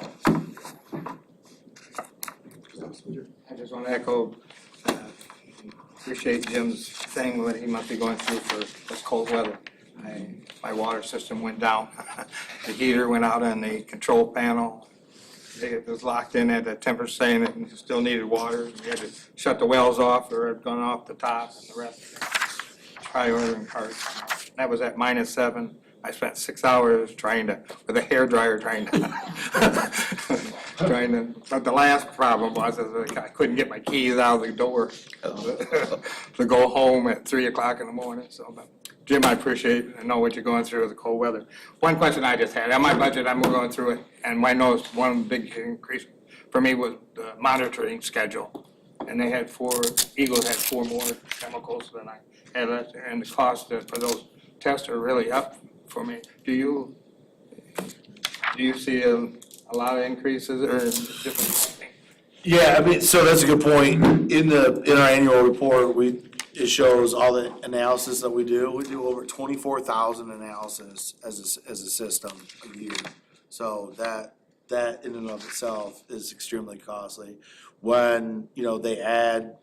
I just want to echo, appreciate Jim's thing, what he must be going through for this cold weather. My water system went down. The heater went out on the control panel. It was locked in at the temperature saying it still needed water. We had to shut the wells off or it had gone off the top and the rest. Try ordering parts. that was at -7. I spent 6 hours with a hairdryer but the last problem was is I couldn't get my keys out of the door to go home at 3 o'clock in the morning, so, but Jim, I appreciate and know what you're going through with the cold weather. One question I just had, on my budget, I'm going through it, and I noticed one big increase for me was the monitoring schedule. And they had Eagles had 4 more chemicals than I had, and the cost for those tests are really up for me. Do you see a lot of increases or different? Yeah, I mean, so that's a good point. In our annual report, it shows all the analysis that we do. We do over 24,000 analysis as a system a year. So that in and of itself is extremely costly. When, they add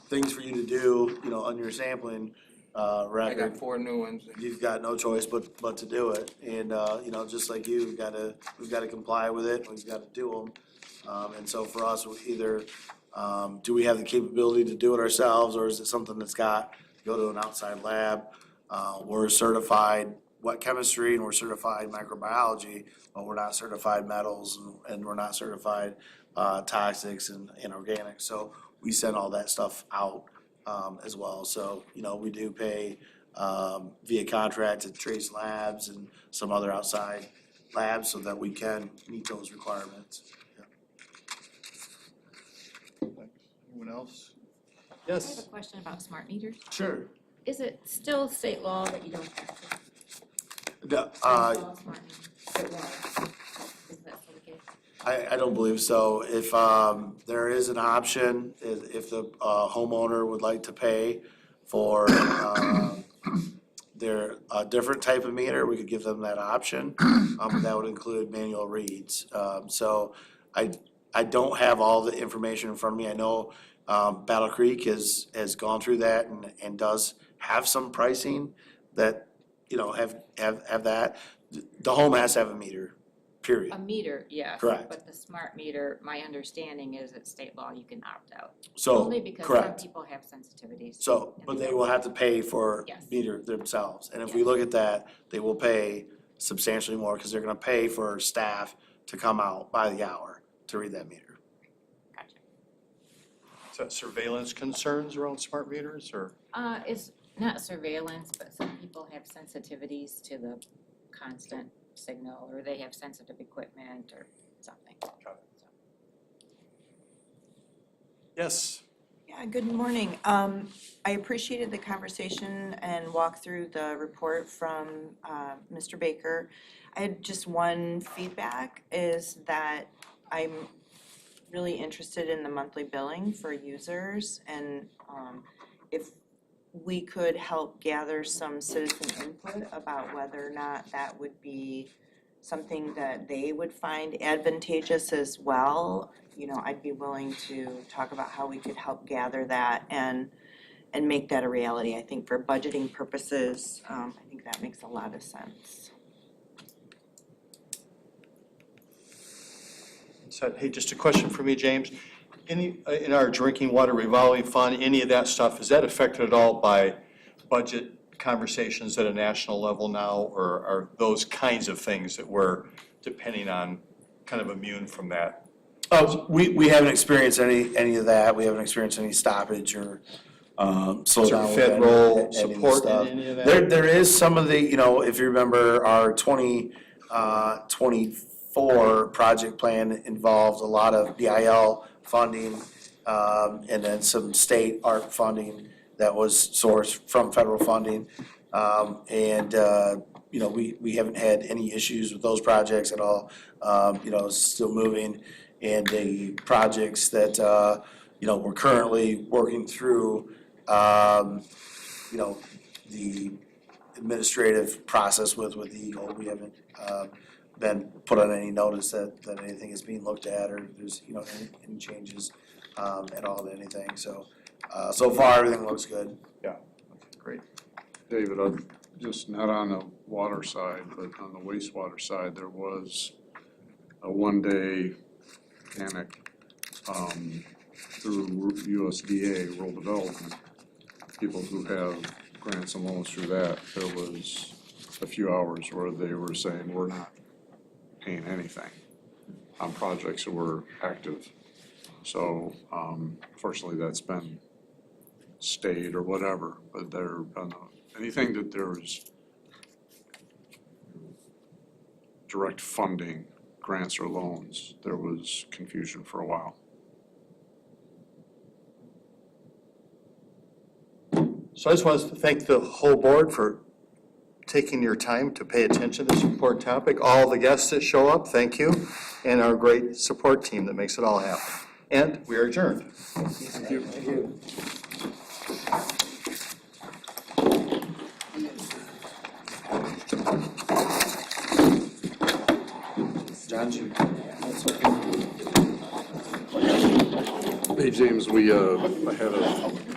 things for you to do, on your sampling, I record. got 4 new ones. You've got no choice but to do it, and, just like you, we've gotta comply with it, we've gotta do them. And so for us, we either, do we have the capability to do it ourselves, or is it something that's go to an outside lab? We're certified wet chemistry and we're certified microbiology, but we're not certified metals and we're not certified, toxics and organics, so we send all that stuff out, as well. So, we do pay via contract to Trace Labs and some other outside labs so that we can meet those requirements. Anyone else? I have Yes? a question about smart meters. Sure. Is it still state law that you don't have to I install smart meters? It was. Is that still the case? I don't believe so. If there is an option, if the homeowner would like to pay for a different type of meter, we could give them that option. That would include manual reads. So I don't have all the information in front of me. I know Battle Creek has gone through that and does have some pricing that, have that. The home has to have a meter, period. A meter, yes. Correct. But the smart meter, my understanding is that state law, you can opt out. So, Only because some correct. people have sensitivities. So, and but they don't. will have to pay for Yes. meter themselves. And if we Yes. look at that, they will pay substantially more because they're gonna pay for staff to come out by the hour to read that meter. Gotcha. Is that surveillance concerns around smart meters, or? It's not surveillance, but some people have sensitivities to the constant signal, or they have sensitive equipment or something. Yes? Yeah, good morning. I appreciated the conversation and walk through the report from Mr. Baker. I had just one feedback, is that I'm really interested in the monthly billing for users, and if we could help gather some citizen input about whether or not that would be something that they would find advantageous as well. I'd be willing to talk about how we could help gather that and make that a reality. I think for budgeting purposes, I think that makes a lot of sense. So, hey, just a question for me, James. In our drinking water revolving fund, any of that stuff, is that affected at all by budget conversations at a national level now? Or are those kinds of things that we're depending on kind of immune from that? We haven't experienced any of that. We haven't experienced any stoppage or slowdown. Is there with federal any of the support in stuff. any of that? There is some of the, if you remember, our 2024 project plan involved a lot of BIL funding, and then some state art funding that was sourced from federal funding. We haven't had any issues with those projects at all. It's still moving. And the projects that, we're currently working through, the administrative process with the Eagle. We haven't been put on any notice that anything is being looked at, or there's, any changes at all to anything. So far, everything looks good. Yeah, great. David, just not on the water side, but on the wastewater side, there was a one-day panic through USDA, Rural Development. People who have grants and loans through that, there was a few hours where they were saying, we're not paying anything on projects that were active. So, fortunately, that's been stayed or whatever, but there, anything that there's direct funding, grants or loans, there was confusion for a while. So I just want to thank the whole board for taking your time to pay attention to this important topic. All the guests that show up, thank you, and our great support team that makes it all happen. And we are adjourned. Thank you. Hey, James, we, I had a